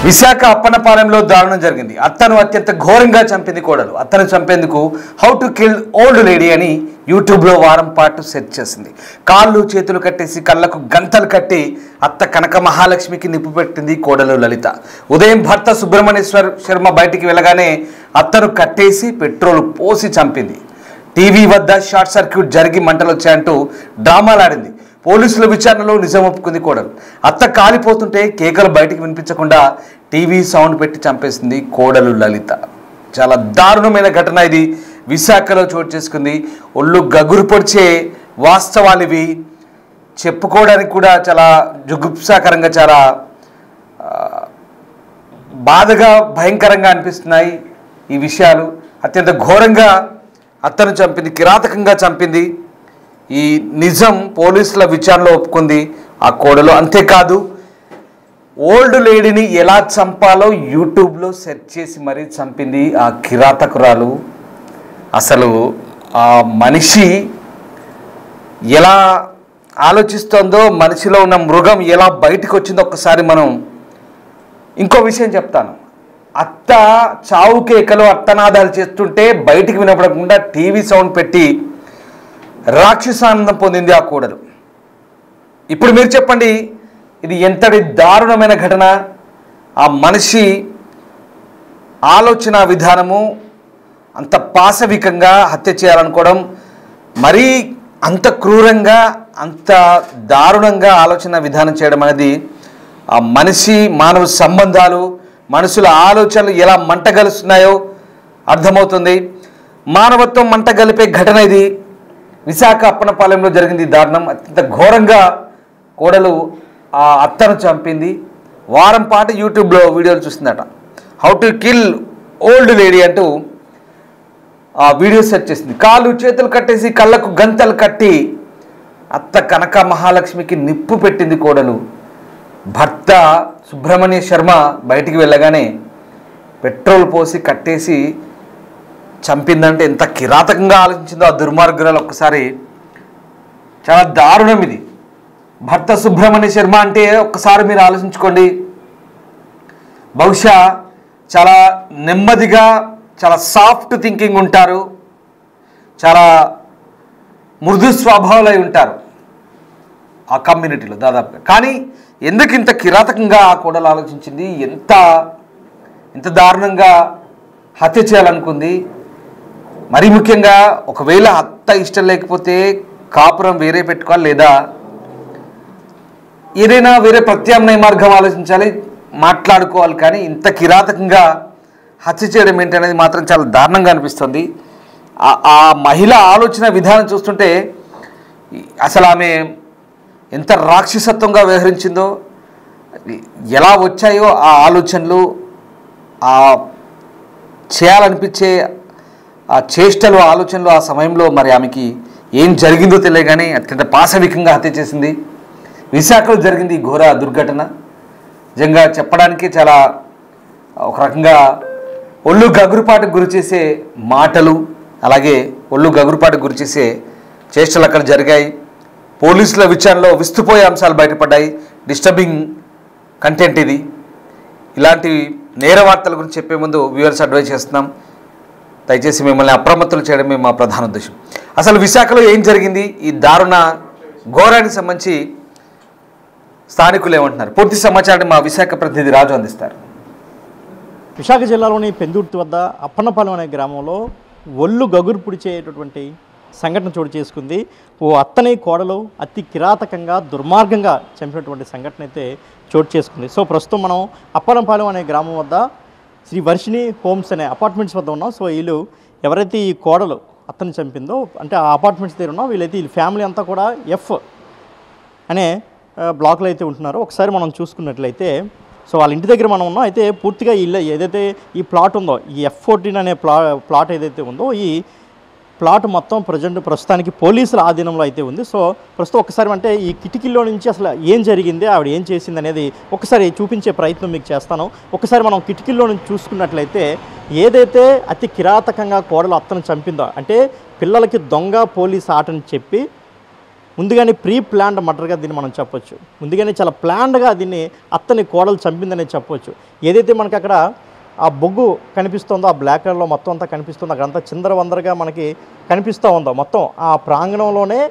విశాఖ అప్పన్నపాలెంలో దారుణం జరిగింది. అత్తను అత్యంత ఘోరంగా చంపింది కోడలు. అత్తను చంపేందుకు how to kill old lady అని యూట్యూబ్లో వారం పాటు సెర్చ్ చేసింది. కాళ్ళు చేతులు కట్టేసి కళ్ళకు గంతలు కట్టి అత్త కనక మహాలక్ష్మికి నిప్పు పెట్టింది కోడలు లలిత. ఉదయం భర్త సుబ్రహ్మణ్యేశ్వర్ శర్మ బయటికి వెళ్ళగానే అత్తను కట్టేసి పెట్రోల్ పోసి చంపింది. టీవీ వద్ద షార్ట్ సర్క్యూట్ జరిగి మంటలు వచ్చాయంటూ డ్రామాలాడింది. పోలీసుల విచారణలో నిజం ఒప్పుకుంది కోడలు. అత్త కాలిపోతుంటే కేకలు బయటికి వినిపించకుండా టీవీ సౌండ్ పెట్టి చంపేసింది కోడలు లలిత. చాలా దారుణమైన ఘటన ఇది విశాఖలో చోటు చేసుకుంది. ఒళ్ళు గగురు పొడిచే వాస్తవాలు ఇవి. చెప్పుకోవడానికి కూడా చాలా జుగుప్సాకరంగా, చాలా బాధగా, భయంకరంగా అనిపిస్తున్నాయి ఈ విషయాలు. అత్యంత ఘోరంగా అత్తను చంపింది, కిరాతకంగా చంపింది. ఈ నిజం పోలీసుల విచారణలో ఒప్పుకుంది ఆ కోడలు. అంతేకాదు, ఓల్డ్ లేడీని ఎలా చంపాలో యూట్యూబ్లో సెర్చ్ చేసి మరీ చంపింది ఆ కిరాతకురాలు. అసలు ఆ మనిషి ఎలా ఆలోచిస్తోందో, మనిషిలో ఉన్న మృగం ఎలా బయటకు వచ్చిందో ఒక్కసారి మనం ఇంకో విషయం చెప్తాను. అత్త చావు కేకలు అత్తనాదాలు చేస్తుంటే బయటికి వినపడకుండా టీవీ సౌండ్ పెట్టి రాక్షసానందం పొందింది ఆ కోడలు. ఇప్పుడు మీరు చెప్పండి, ఇది ఎంతటి దారుణమైన ఘటన. ఆ మనిషి ఆలోచన విధానము అంత పాశవికంగా హత్య చేయాలనుకోవడం, మరీ అంత క్రూరంగా, అంత దారుణంగా ఆలోచన విధానం చేయడం అనేది ఆ మనిషి మానవ సంబంధాలు, మనుషుల ఆలోచనలు ఎలా మంటగలుస్తున్నాయో అర్థమవుతుంది. మానవత్వం మంట గలిపే ఘటన ఇది. విశాఖ అప్పన్నపాలెంలో జరిగింది దారుణం. అత్యంత ఘోరంగా కోడలు ఆ అత్తను చంపింది. వారం పాటు యూట్యూబ్లో వీడియోలు చూస్తుందట. How to kill old lady అంటూ ఆ వీడియో సెర్చ్ చేసింది. కాళ్ళు చేతులు కట్టేసి కళ్ళకు గంతలు కట్టి అత్త కనక మహాలక్ష్మికి నిప్పు పెట్టింది కోడలు. భర్త సుబ్రహ్మణ్య శర్మ బయటికి వెళ్ళగానే పెట్రోల్ పోసి కట్టేసి చంపిందంటే ఎంత కిరాతకంగా ఆలోచించిందో ఆ దుర్మార్గురాలు. ఒక్కసారి చాలా దారుణం ఇది. భర్త సుబ్రహ్మణ్య శర్మ అంటే ఒక్కసారి మీరు ఆలోచించుకోండి. బహుశా చాలా నెమ్మదిగా, చాలా సాఫ్ట్ థింకింగ్ ఉంటారు, చాలా మృదు స్వభావాలై ఉంటారు ఆ కమ్యూనిటీలో దాదాపుగా. కానీ ఎందుకు ఇంత కిరాతకంగా ఆ కోడలు ఆలోచించింది? ఎంత దారుణంగా హత్య చేయాలనుకుంది? మరీ ముఖ్యంగా, ఒకవేళ అత్త ఇష్టం లేకపోతే కాపురం వేరే పెట్టుకోవాలి, లేదా ఏదైనా వేరే ప్రత్యామ్నాయ మార్గం ఆలోచించాలి, మాట్లాడుకోవాలి. కానీ ఇంత కిరాతకంగా హత్య చేయడం ఏంటనేది మాత్రం చాలా దారుణంగా అనిపిస్తుంది. ఆ మహిళ ఆలోచన విధానం చూస్తుంటే అసలు ఆమె ఎంత రాక్షసత్వంగా వ్యవహరించిందో, ఎలా వచ్చాయో ఆ ఆలోచనలు, ఆ చేయాలనిపించే ఆ చేష్టలు, ఆలోచనలు ఆ సమయంలో మరి ఆమెకి ఏం జరిగిందో తెలియదు. కానీ అత్యంత పాశవికంగా హత్య చేసింది. విశాఖలో జరిగింది ఈ ఘోర దుర్ఘటన. నిజంగా చెప్పడానికి చాలా ఒక రకంగా ఒళ్ళు గగురుపాటుకు గురి చేసే మాటలు, అలాగే ఒళ్ళు గగురుపాటుకు గురి చేసే చేష్టలు అక్కడ జరిగాయి. పోలీసుల విచారణలో విస్తుపోయే అంశాలు బయటపడ్డాయి. డిస్టర్బింగ్ కంటెంట్ ఇది. ఇలాంటి నేర వార్తల గురించి చెప్పే ముందు వ్యూవర్స్ అడ్వైజ్ చేస్తున్నాం, దయచేసి మిమ్మల్ని అప్రమత్తులు చేయడమే మా ప్రధాన ఉద్దేశం. అసలు విశాఖలో ఏం జరిగింది, ఈ దారుణ ఘోరానికి సంబంధించి స్థానికులు ఏమంటున్నారు? పూర్తి సమాచారం మా విశాఖ ప్రతినిధి రాజు అందిస్తారు. విశాఖ జిల్లాలోని పెందుర్తి వద్ద అప్పన్నపాలెం అనే గ్రామంలో ఒళ్ళు గగురు పుడిచేటటువంటి సంఘటన చోటు చేసుకుంది. ఓ అత్తని కోడలు అతి కిరాతకంగా, దుర్మార్గంగా చంపినటువంటి సంఘటన అయితే చోటు చేసుకుంది. సో ప్రస్తుతం మనం అప్పన్నపాలెం అనే గ్రామం వద్ద శ్రీ వర్షిణి హోమ్స్ అనే అపార్ట్మెంట్స్ వద్ద ఉన్నాం. సో వీళ్ళు ఎవరైతే ఈ కోడలు అత్తని చంపిందో, అంటే ఆ అపార్ట్మెంట్స్ దగ్గర ఉన్నాం, వీళ్ళైతే వీళ్ళ ఫ్యామిలీ అంతా కూడా ఎఫ్ అనే బ్లాక్లో అయితే ఉంటున్నారు. ఒకసారి మనం చూసుకున్నట్లయితే సో వాళ్ళ ఇంటి దగ్గర మనం ఉన్నాం. అయితే పూర్తిగా ఇల్లు ఏదైతే ఈ ప్లాట్ ఉందో, ఈ F14 అనే ప్లాట్ ఏదైతే ఉందో, ఈ ప్లాట్ మొత్తం ప్రస్తుతానికి పోలీసుల ఆధీనంలో అయితే ఉంది. సో ప్రస్తుతం ఒకసారి అంటే ఈ కిటికీలో నుంచి అసలు ఏం జరిగింది, ఆవిడ ఏం చేసింది అనేది ఒకసారి చూపించే ప్రయత్నం మీకు చేస్తాను. ఒకసారి మనం కిటికీలో నుంచి చూసుకున్నట్లయితే ఏదైతే అతి కిరాతకంగా కోడలు అత్తను చంపిందో, అంటే పిల్లలకి దొంగ పోలీస్ ఆటని చెప్పి ముందుగానే ప్రీ ప్లాన్డ్ మర్డర్గా దీన్ని మనం చెప్పొచ్చు. ముందుగానే చాలా ప్లాన్డ్గా దీన్ని అత్తని కోడలు చంపిందనే చెప్పొచ్చు. ఏదైతే మనకి అక్కడ ఆ బొగ్గు కనిపిస్తుందో, ఆ బ్లాక్ కలర్లో మొత్తం అంతా కనిపిస్తుందో, అక్కడంతా చిందరవందరగా మనకి కనిపిస్తూ ఉందో, మొత్తం ఆ ప్రాంగణంలోనే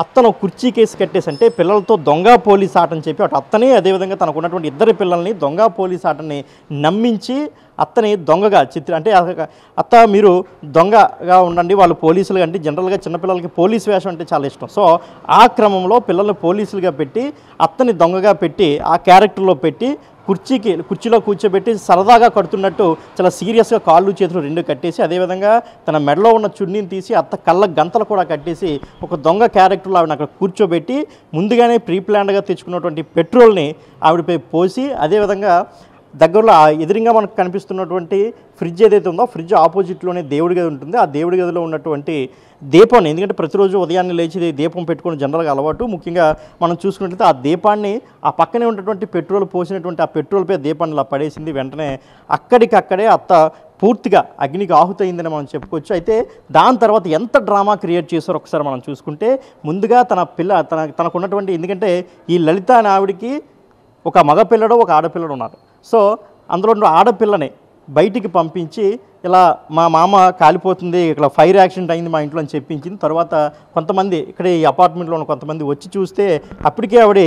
అత్తను కుర్చీ కేసు కట్టేసి, అంటే పిల్లలతో దొంగ పోలీస్ ఆట అని చెప్పి అటు అత్తని అదేవిధంగా తనకు ఉన్నటువంటి ఇద్దరు పిల్లల్ని దొంగ పోలీస్ ఆటని నమ్మించి అత్తని దొంగగా అంటే అత్త మీరు దొంగగా ఉండండి, వాళ్ళు పోలీసులు అంటే జనరల్గా చిన్నపిల్లలకి పోలీస్ వేషం అంటే చాలా ఇష్టం. సో ఆ క్రమంలో పిల్లల్ని పోలీసులుగా పెట్టి అత్తని దొంగగా పెట్టి ఆ క్యారెక్టర్లో పెట్టి కుర్చీలో కూర్చోబెట్టి సరదాగా కడుతున్నట్టు చాలా సీరియస్గా కాళ్ళు చేతులు రెండు కట్టేసి, అదేవిధంగా తన మెడలో ఉన్న చున్నీని తీసి అత్త కళ్ళ గంతలు కూడా కట్టేసి ఒక దొంగ క్యారెక్టర్లో ఆవిడ అక్కడ కూర్చోబెట్టి ముందుగానే ప్రీ ప్లాన్డ్గా తెచ్చుకున్నటువంటి పెట్రోల్ని ఆవిడపై పోసి, అదేవిధంగా దగ్గరలో ఎదురుగా మనకు కనిపిస్తున్నటువంటి ఫ్రిడ్జ్ ఏదైతే ఉందో ఫ్రిడ్జ్ ఆపోజిట్లోనే దేవుడి గది ఉంటుంది. ఆ దేవుడి గదిలో ఉన్నటువంటి దీపాన్ని, ఎందుకంటే ప్రతిరోజు ఉదయాన్నే లేచి దీపం పెట్టుకుని జనరల్గా అలవాటు, ముఖ్యంగా మనం చూసుకున్నట్లయితే ఆ దీపాన్ని ఆ పక్కనే ఉన్నటువంటి పెట్రోల్ పోసినటువంటి ఆ పెట్రోల్పై దీపాన్ని ఇలా పడేసింది. వెంటనే అక్కడికక్కడే అత్త పూర్తిగా అగ్నికి ఆహుతయిందని మనం చెప్పుకోవచ్చు. అయితే దాని తర్వాత ఎంత డ్రామా క్రియేట్ చేశారో ఒకసారి మనం చూసుకుంటే, ముందుగా తనకున్నటువంటి, ఎందుకంటే ఈ లలిత అనే ఆవిడికి ఒక మగపిల్లడు ఒక ఆడపిల్లడు ఉన్నారు. సో అందులో ఆడపిల్లని బయటికి పంపించి ఇలా మా మామ కాలిపోతుంది, ఇక్కడ ఫైర్ యాక్సిడెంట్ అయింది మా ఇంట్లో అని చెప్పించింది. తర్వాత కొంతమంది ఇక్కడ ఈ అపార్ట్మెంట్లో ఉన్న కొంతమంది వచ్చి చూస్తే అప్పటికే ఆవిడ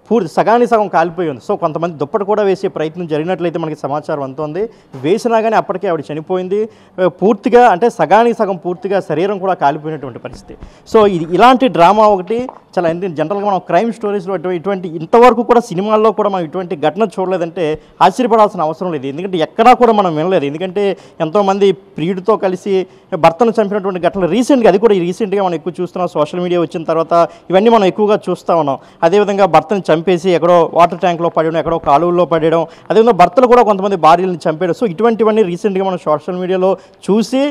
పూర్తి సగానికి సగం కాలిపోయి ఉంది. సో కొంతమంది దుప్పటి కూడా వేసే ప్రయత్నం జరిగినట్లయితే మనకి సమాచారం అందుతోంది. వేసినా కానీ అప్పటికే ఆవిడ చనిపోయింది. పూర్తిగా అంటే సగానికి సగం పూర్తిగా శరీరం కూడా కాలిపోయినటువంటి పరిస్థితి. సో ఇలాంటి డ్రామా ఒకటి చాలా జనరల్గా మనం క్రైమ్ స్టోరీస్లో ఇటువంటి ఇంతవరకు కూడా సినిమాల్లో కూడా మనం ఇటువంటి ఘటన చూడలేదంటే ఆశ్చర్యపడాల్సిన అవసరం లేదు. ఎందుకంటే ఎక్కడా కూడా మనం వినలేదు. ఎందుకంటే ఎంతోమంది ప్రియుడితో కలిసి భర్తను చంపినటువంటి ఘటనలు అది కూడా రీసెంట్గా మనం ఎక్కువ చూస్తున్నాం. సోషల్ మీడియా వచ్చిన తర్వాత ఇవన్నీ మనం ఎక్కువగా చూస్తూ ఉన్నాం. అదేవిధంగా భర్తను చంపేసి ఎక్కడో వాటర్ ట్యాంక్లో పడేయడం, ఎక్కడో కాలువల్లో పడేయడం, అదేవిధంగా భర్తలు కూడా కొంతమంది భార్యలను చంపేయడం. సో ఇటువంటివన్నీ రీసెంట్గా మనం సోషల్ మీడియాలో చూసి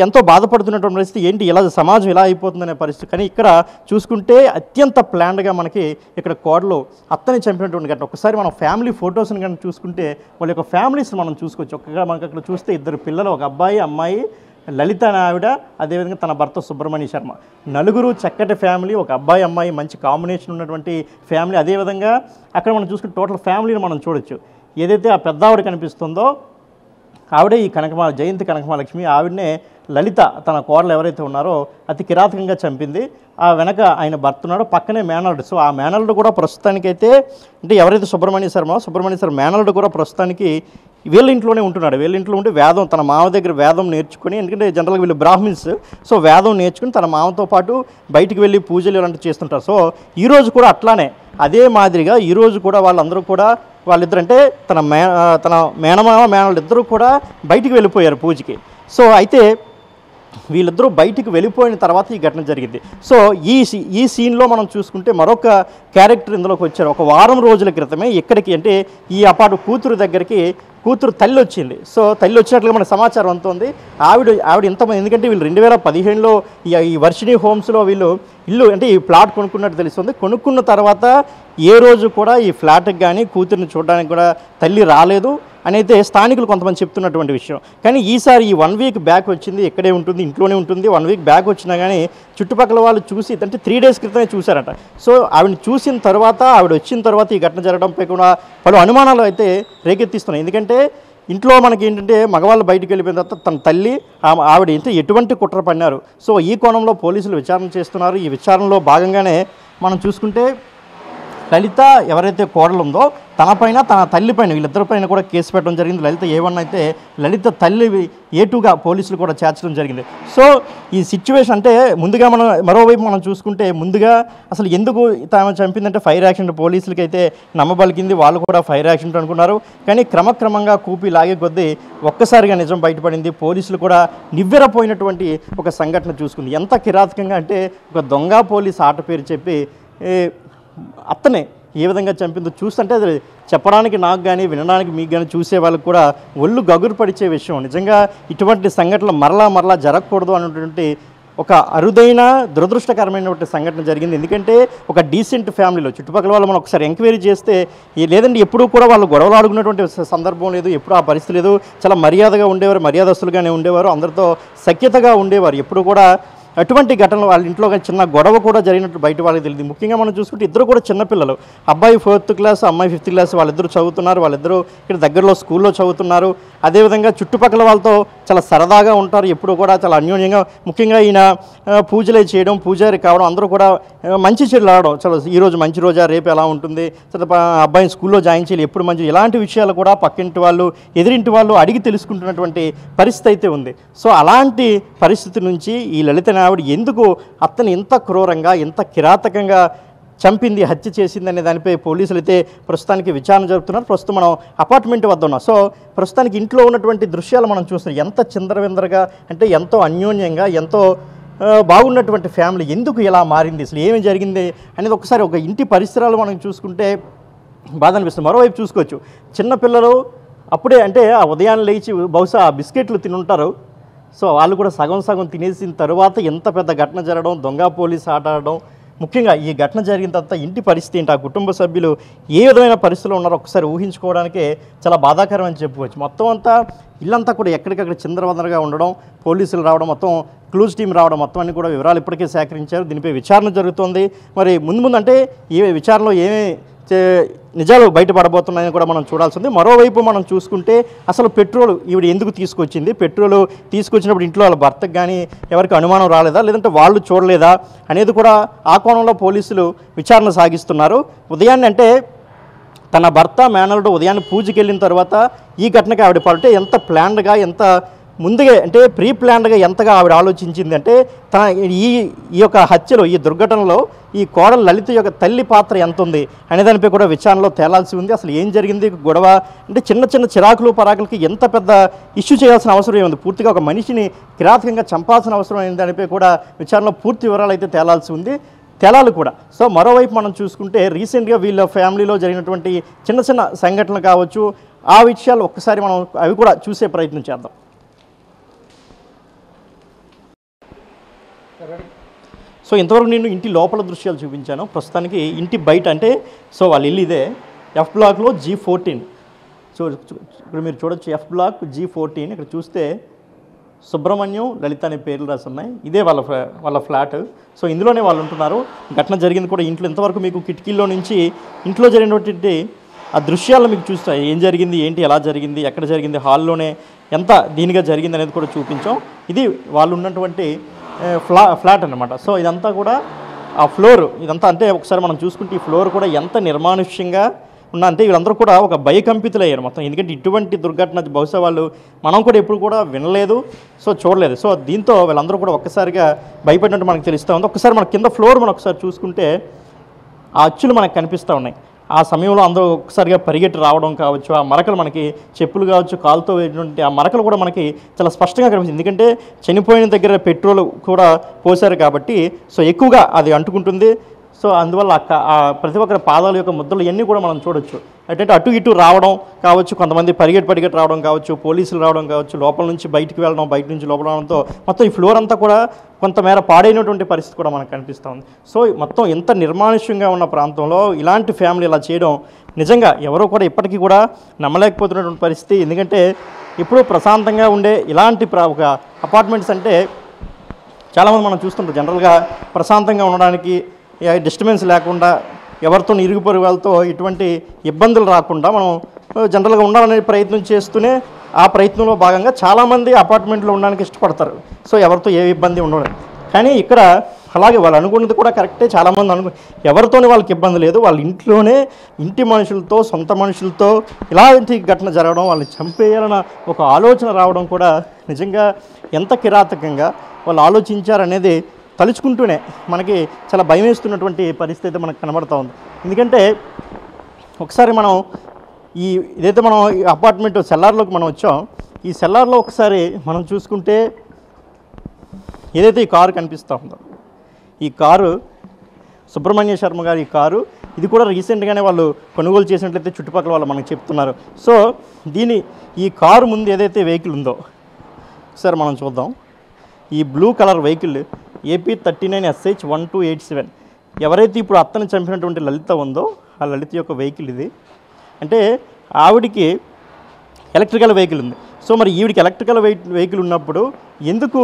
ఎంతో బాధపడుతున్నటువంటి పరిస్థితి. ఏంటి ఇలా సమాజం ఇలా అయిపోతుందనే పరిస్థితి. కానీ ఇక్కడ చూసుకుంటే అత్యంత ప్లాన్డ్గా మనకి ఇక్కడ కోడలు అత్తని చంపినటువంటి ఘటన. ఒకసారి మనం ఫ్యామిలీ ఫొటోస్ని కనుక చూసుకుంటే వాళ్ళ యొక్క ఫ్యామిలీస్ని మనం చూసుకోవచ్చు. మనకి అక్కడ చూస్తే ఇద్దరు పిల్లలు, ఒక అబ్బాయి అమ్మాయి, లలిత అనే ఆవిడ, అదేవిధంగా తన భర్త సుబ్రహ్మణ్య శర్మ, నలుగురు చక్కటి ఫ్యామిలీ, ఒక అబ్బాయి అమ్మాయి మంచి కాంబినేషన్ ఉన్నటువంటి ఫ్యామిలీ. అదేవిధంగా అక్కడ మనం చూసుకుంటే టోటల్ ఫ్యామిలీని మనం చూడొచ్చు. ఏదైతే ఆ పెద్ద ఆవిడ కనిపిస్తుందో ఆవిడే ఈ జయంతి కనకమహాలక్ష్మి. ఆవిడనే లలిత తన కోడలు ఎవరైతే ఉన్నారో అతి కిరాతకంగా చంపింది. ఆ వెనక ఆయన భర్త ఉన్నాడు, పక్కనే మేనల్లుడు. సో ఆ మేనల్లుడు కూడా ప్రస్తుతానికైతే, అంటే ఎవరైతే సుబ్రహ్మణ్య శర్మ మేనల్లుడు కూడా ప్రస్తుతానికి వీళ్ళ ఇంట్లోనే ఉంటున్నాడు. వీళ్ళ ఇంట్లో ఉంటే వేదం, తన మామ దగ్గర వేదం నేర్చుకుని, ఎందుకంటే జనరల్గా వీళ్ళు బ్రాహ్మిన్స్, సో వేదం నేర్చుకుని తన మామతో పాటు బయటికి వెళ్ళి పూజలు ఇలాంటివి చేస్తుంటారు. సో ఈరోజు కూడా అట్లానే అదే మాదిరిగా ఈరోజు కూడా వాళ్ళందరూ కూడా వాళ్ళిద్దరంటే తన మేనమామ మేనల్లుడు ఇద్దరు కూడా బయటికి వెళ్ళిపోయారు పూజకి. సో అయితే వీళ్ళిద్దరూ బయటికి వెళ్ళిపోయిన తర్వాత ఈ ఘటన జరిగింది. సో ఈ సీన్లో మనం చూసుకుంటే మరొక క్యారెక్టర్ ఇందులోకి వచ్చారు. ఒక వారం రోజుల క్రితమే ఇక్కడికి, అంటే ఈ కూతురు దగ్గరికి కూతురు తల్లి వచ్చింది. సో తల్లి వచ్చినట్లుగా మనకు సమాచారం అందుతోంది. ఆవిడ ఇంతమంది, ఎందుకంటే వీళ్ళు 2015లో ఈ వర్షిణి హోమ్స్లో వీళ్ళు ఇల్లు, అంటే ఈ ప్లాట్ కొనుక్కున్నట్టు తెలుస్తుంది. కొనుక్కున్న తర్వాత ఏ రోజు కూడా ఈ ఫ్లాట్కి కానీ కూతురిని చూడడానికి కూడా తల్లి రాలేదు అని అయితే స్థానికులు కొంతమంది చెప్తున్నటువంటి విషయం. కానీ ఈసారి ఈ 1 వీక్ బ్యాక్ వచ్చింది, ఇక్కడే ఉంటుంది, ఇంట్లోనే ఉంటుంది. 1 వీక్ బ్యాక్ వచ్చినా కానీ చుట్టుపక్కల వాళ్ళు చూసి, అంటే 3 డేస్ క్రితమే చూశారట. సో ఆవిడని చూసిన తర్వాత, ఆవిడ వచ్చిన తర్వాత ఈ ఘటన జరగడంపై కూడా పలు అనుమానాలు అయితే రేకెత్తిస్తున్నాయి. ఎందుకంటే ఇంట్లో మనకి ఏంటంటే మగవాళ్ళు బయటికి వెళ్ళిపోయిన తర్వాత తన తల్లి ఆవిడ ఎటువంటి కుట్ర పడినారు. సో ఈ కోణంలో పోలీసులు విచారణ చేస్తున్నారు. ఈ విచారణలో భాగంగానే మనం చూసుకుంటే లలిత ఎవరైతే కోడలు ఉందో తనపైన తన తల్లిపైన వీళ్ళిద్దరిపైన కూడా కేసు పెట్టడం జరిగింది. లలిత A1 అయితే లలిత తల్లి A2గా పోలీసులు కూడా చేర్చడం జరిగింది. సో ఈ సిచ్యువేషన్ అంటే ముందుగా మనం మరోవైపు మనం చూసుకుంటే ముందుగా అసలు ఎందుకు తాము చంపిందంటే ఫైర్ యాక్సిడెంట్, పోలీసులకి అయితే నమ్మబలికింది, వాళ్ళు కూడా ఫైర్ యాక్సిడెంట్ అనుకున్నారు. కానీ క్రమక్రమంగా కూపి లాగే కొద్దీ ఒక్కసారిగా నిజం బయటపడింది. పోలీసులు కూడా నివ్వెరపోయినటువంటి ఒక సంఘటన చూసుకుంది. ఎంత కిరాతకంగా అంటే ఒక దొంగ పోలీస్ ఆట పేరు చెప్పి అత్తనే ఏ విధంగా చంపిందో చూస్తుంటే అది చెప్పడానికి నాకు కానీ వినడానికి మీకు కానీ చూసే వాళ్ళకి కూడా ఒళ్ళు గగురు పడిచే విషయం. నిజంగా ఇటువంటి సంఘటనలు మరలా జరగకూడదు అనేటువంటి ఒక అరుదైన దురదృష్టకరమైనటువంటి సంఘటన జరిగింది. ఎందుకంటే ఒక డీసెంట్ ఫ్యామిలీలో చుట్టుపక్కల వాళ్ళు మనం ఒకసారి ఎంక్వైరీ చేస్తే లేదంటే ఎప్పుడూ కూడా వాళ్ళు గొడవలు ఆడుకున్నటువంటి సందర్భం లేదు, ఎప్పుడూ ఆ పరిస్థితి లేదు. చాలా మర్యాదగా ఉండేవారు, మర్యాదస్తులుగానే ఉండేవారు, అందరితో సఖ్యతగా ఉండేవారు. ఎప్పుడు కూడా అటువంటి ఘటనలు వాళ్ళ ఇంట్లో ఒక చిన్న గొడవ కూడా జరిగినట్టు బయట వాళ్ళకి తెలియదు. ముఖ్యంగా మనం చూసుకుంటే ఇద్దరు కూడా చిన్నపిల్లలు, అబ్బాయి 4th క్లాస్, అమ్మాయి 5th క్లాస్, వాళ్ళిద్దరూ చదువుతున్నారు. వాళ్ళిద్దరూ ఇక్కడ దగ్గరలో స్కూల్లో చదువుతున్నారు. అదేవిధంగా చుట్టుపక్కల వాళ్ళతో చాలా సరదాగా ఉంటారు, ఎప్పుడు కూడా చాలా అన్యోన్యంగా. ముఖ్యంగా ఈయన పూజలే చేయడం, పూజారి కావడం, అందరూ కూడా మంచి చెడులు ఆడడం, చాలా ఈరోజు మంచి రోజా, రేపు ఎలా ఉంటుంది, అబ్బాయిని స్కూల్లో జాయిన్ చేయాలి, ఎప్పుడు మంచి, ఇలాంటి విషయాలు కూడా పక్కింటి వాళ్ళు, ఎదిరింటి వాళ్ళు అడిగి తెలుసుకుంటున్నటువంటి పరిస్థితి అయితే ఉంది. సో అలాంటి పరిస్థితి నుంచి ఈ లలిత నావిడ ఎందుకు అతను ఇంత క్రూరంగా, ఇంత కిరాతకంగా చంపింది, హత్య చేసింది అనే దానిపై పోలీసులు అయితే ప్రస్తుతానికి విచారణ జరుపుతున్నారు. ప్రస్తుతం మనం అపార్ట్మెంట్ వద్ద ఉన్నాం. సో ప్రస్తుతానికి ఇంట్లో ఉన్నటువంటి దృశ్యాలు మనం చూస్తున్నాం. ఎంత చిందరవిందరగా, అంటే ఎంతో అన్యోన్యంగా, ఎంతో బాగున్నటువంటి ఫ్యామిలీ ఎందుకు ఇలా మారింది, అసలు ఏమి జరిగింది అనేది ఒకసారి ఒక ఇంటి పరిసరాలు మనం చూసుకుంటే బాధ అనిపిస్తుంది. మరోవైపు చూసుకోవచ్చు, చిన్నపిల్లలు అప్పుడే, అంటే ఆ ఉదయాన్నే లేచి బహుశా ఆ బిస్కెట్లు తినుంటారు. సో వాళ్ళు కూడా సగం సగం తినేసిన తర్వాత ఎంత పెద్ద ఘటన జరగడం, దొంగ పోలీస్ ఆట ఆడడం, ముఖ్యంగా ఈ ఘటన జరిగిన తర్వాత ఇంటి పరిస్థితి ఏంటి, ఆ కుటుంబ సభ్యులు ఏ విధమైన పరిస్థితుల్లో ఉన్నారో ఒకసారి ఊహించుకోవడానికే చాలా బాధాకరం అని చెప్పుకోవచ్చు. మొత్తం అంతా ఇల్లంతా కూడా ఎక్కడికక్కడ చిందరవందరగా ఉండడం, పోలీసులు రావడం, మొత్తం క్లూజ్ టీం రావడం, మొత్తం అన్ని కూడా వివరాలు ఇప్పటికే సేకరించారు. దీనిపై విచారణ జరుగుతోంది. మరి ముందు అంటే ఏ విచారణలో ఏమేమి నిజాలు బయటపడబోతున్నాయని కూడా మనం చూడాల్సి ఉంది. మరోవైపు మనం చూసుకుంటే అసలు పెట్రోల్ ఈవిడ ఎందుకు తీసుకొచ్చింది, పెట్రోల్ తీసుకొచ్చినప్పుడు ఇంట్లో వాళ్ళ భర్తకు కానీ ఎవరికి అనుమానం రాలేదా, లేదంటే వాళ్ళు చూడలేదా అనేది కూడా ఆ కోణంలో పోలీసులు విచారణ సాగిస్తున్నారు. ఉదయాన్నే, అంటే తన భర్త మేనల్లుడు ఉదయాన్నే పూజకి వెళ్ళిన తర్వాత ఈ ఘటనకి ఆవిడ పడితే ఎంత ప్లాన్డ్గా, ఎంత ముందుగా, అంటే ప్రీ ప్లాన్డ్గా ఎంతగా ఆవిడ ఆలోచించింది అంటే తన ఈ యొక్క హత్యలో, ఈ దుర్ఘటనలో ఈ కోడలు లలిత యొక్క తల్లి పాత్ర ఎంత ఉంది అనే దానిపై కూడా విచారణలో తేలాల్సి ఉంది. అసలు ఏం జరిగింది, గొడవ అంటే చిన్న చిన్న చిరాకులు పరాకులకి ఎంత పెద్ద ఇష్యూ చేయాల్సిన అవసరం ఏముంది, పూర్తిగా ఒక మనిషిని కిరాతకంగా చంపాల్సిన అవసరం అయిన దానిపై కూడా విచారణలో పూర్తి వివరాలు అయితే తేలాల్సి ఉంది, తేలాలి కూడా. సో మరోవైపు మనం చూసుకుంటే రీసెంట్గా వీళ్ళ ఫ్యామిలీలో జరిగినటువంటి చిన్న చిన్న సంఘటనలు కావచ్చు, ఆ విషయాలు ఒక్కసారి మనం అవి కూడా చూసే ప్రయత్నం చేద్దాం. సో ఇంతవరకు నేను ఇంటి లోపల దృశ్యాలు చూపించాను. ప్రస్తుతానికి ఇంటి బయట, అంటే సో వాళ్ళ ఇల్లు ఇదే, F బ్లాక్లో G14. సో ఇక్కడ మీరు చూడొచ్చు, F బ్లాక్ G14. ఇక్కడ చూస్తే సుబ్రహ్మణ్యం, లలిత అనే పేర్లు రాసి ఉన్నాయి. ఇదే వాళ్ళ ఫ్లాట్. సో ఇందులోనే వాళ్ళు ఉంటున్నారు. ఘటన జరిగింది కూడా ఇంట్లో. ఇంతవరకు మీకు కిటికీల్లో నుంచి ఇంట్లో జరిగినటువంటి ఆ దృశ్యాలను మీకు చూస్తాయి, ఏం జరిగింది, ఏంటి, ఎలా జరిగింది, ఎక్కడ జరిగింది, హాల్లోనే ఎంత దీనిగా జరిగింది అనేది కూడా చూపించాం. ఇది వాళ్ళు ఉన్నటువంటి ఫ్లాట్ అన్నమాట. సో ఇదంతా కూడా ఆ ఫ్లోర్, ఇదంతా అంటే ఒకసారి మనం చూసుకుంటే ఈ ఫ్లోర్ కూడా ఎంత నిర్మానుష్యంగా ఉన్నా, అంటే వీళ్ళందరూ కూడా ఒక భయకంపితులయ్యారు మొత్తం. ఎందుకంటే ఇటువంటి దుర్ఘటన బహుశా మనం కూడా ఎప్పుడు కూడా వినలేదు, సో చూడలేదు. సో దీంతో వీళ్ళందరూ కూడా ఒక్కసారిగా భయపడినట్టు మనకు తెలుస్తూ ఉంది. ఒకసారి మన కింద ఫ్లోర్ మనం ఒకసారి చూసుకుంటే ఆ అచ్చులు మనకు కనిపిస్తూ ఉన్నాయి. ఆ సమయంలో అందరూ ఒక్కసారిగా పరిగెట్టి రావడం కావచ్చు, ఆ మరకలు మనకి చెప్పులు కావచ్చు, కాలుతో వేసినటువంటి ఆ మరకలు కూడా మనకి చాలా స్పష్టంగా కనిపిస్తుంది. ఎందుకంటే చనిపోయిన దగ్గర పెట్రోల్ కూడా పోసారు కాబట్టి సో ఎక్కువగా అది అంటుకుంటుంది. సో అందువల్ల ప్రతి ఒక్కరి పాదాల యొక్క ముద్దలు ఇవన్నీ కూడా మనం చూడొచ్చు. అంటే అటు ఇటు రావడం కావచ్చు, కొంతమంది పరిగెట్టి రావడం కావచ్చు, పోలీసులు రావడం కావచ్చు, లోపల నుంచి బయటికి వెళ్ళడం, బయట నుంచి లోపల రావడంతో మొత్తం ఈ ఫ్లోర్ అంతా కూడా కొంతమేర పాడైనటువంటి పరిస్థితి కూడా మనకు కనిపిస్తూ ఉంది. సో మొత్తం ఎంత నిర్మానుష్యంగా ఉన్న ప్రాంతంలో ఇలాంటి ఫ్యామిలీ ఇలా చేయడం నిజంగా ఎవరో కూడా ఇప్పటికీ కూడా నమ్మలేకపోతున్నటువంటి పరిస్థితి. ఎందుకంటే ఇప్పుడు ప్రశాంతంగా ఉండే ఇలాంటి ఒక అపార్ట్మెంట్స్ అంటే చాలామంది మనం చూస్తుంటాం, జనరల్గా ప్రశాంతంగా ఉండడానికి, డిస్టర్బెన్స్ లేకుండా, ఎవరితో ఇరుగు పొరుగు వాళ్ళతో ఇటువంటి ఇబ్బందులు రాకుండా మనం జనరల్గా ఉండాలనే ప్రయత్నం చేస్తూనే ఆ ప్రయత్నంలో భాగంగా చాలామంది అపార్ట్మెంట్లో ఉండడానికి ఇష్టపడతారు. సో ఎవరితో ఏ ఇబ్బంది ఉండదు. కానీ ఇక్కడ అలాగే వాళ్ళు అనుకున్నది కూడా కరెక్టే. చాలామంది ఎవరితోనే వాళ్ళకి ఇబ్బంది లేదు, వాళ్ళ ఇంట్లోనే ఇంటి మనుషులతో, సొంత మనుషులతో ఇలాంటి ఘటన జరగడం, వాళ్ళని చంపేయాలన్న ఒక ఆలోచన రావడం కూడా నిజంగా ఎంత కిరాతకంగా వాళ్ళు ఆలోచించారనేది తలుచుకుంటూనే మనకి చాలా భయం వేస్తున్నటువంటి పరిస్థితి మనకు కనబడుతూ ఉంది. ఎందుకంటే ఒకసారి మనం ఇదైతే మనం ఈ అపార్ట్మెంట్ సెల్లార్లోకి మనం వచ్చాం. ఈ సెల్లార్లో ఒకసారి మనం చూసుకుంటే ఏదైతే ఈ కారు కనిపిస్తూ ఉందో, ఈ కారు సుబ్రహ్మణ్య శర్మ గారి ఈ కారు, ఇది కూడా రీసెంట్గానే వాళ్ళు కొనుగోలు చేసినట్లయితే చుట్టుపక్కల వాళ్ళు మనకు చెప్తున్నారు. సో ఈ కారు ముందు ఏదైతే వెహికల్ ఉందో ఒకసారి మనం చూద్దాం. ఈ blue colour vehicle AP 39SH 1287, ఎవరైతే ఇప్పుడు అత్తని చంపినటువంటి లలిత ఉందో ఆ లలిత యొక్క వెహికల్ ఇది. అంటే ఆవిడికి ఎలక్ట్రికల్ వెహికల్ ఉంది. సో మరి ఈవిడికి ఎలక్ట్రికల్ వెహికల్ ఉన్నప్పుడు ఎందుకు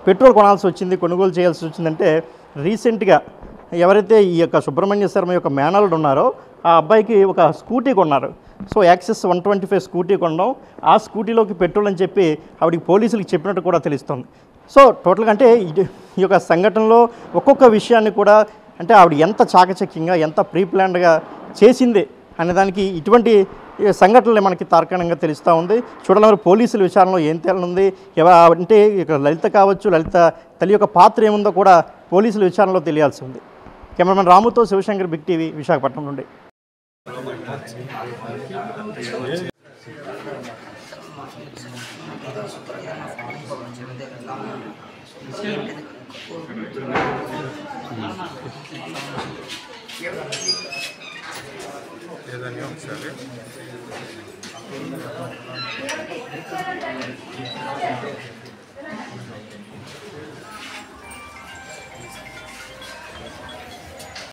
పెట్రోల్ కొనుగోలు చేయాల్సి వచ్చిందంటే రీసెంట్గా ఎవరైతే ఈ యొక్క సుబ్రహ్మణ్య శర్మ యొక్క మేనల్లుడు ఉన్నారో ఆ అబ్బాయికి ఒక స్కూటీ కొన్నారు. సో యాక్సెస్ 125 స్కూటీ కొనడం, ఆ స్కూటీలోకి పెట్రోల్ అని చెప్పి ఆవిడికి పోలీసులకు చెప్పినట్టు కూడా తెలుస్తుంది. సో టోటల్గా అంటే ఈ యొక్క సంఘటనలో ఒక్కొక్క విషయాన్ని కూడా అంటే ఆవిడ ఎంత చాకచక్యంగా ఎంత ప్రీప్లాన్డ్గా చేసింది అనేదానికి ఇటువంటి సంఘటనలు మనకి తార్కాణంగా తెలుస్తూ ఉంది. చూడాలి మరి పోలీసుల విచారణలో ఏం తేలనుంది, అంటే ఇక లలిత కావచ్చు, లలిత తల్లి యొక్క పాత్ర ఏముందో కూడా పోలీసుల విచారణలో తెలియాల్సి ఉంది. కెమెరామెన్ రాముతో శివశంకర్, బిగ్ టీవీ, విశాఖపట్నం నుండి. ఒకసారి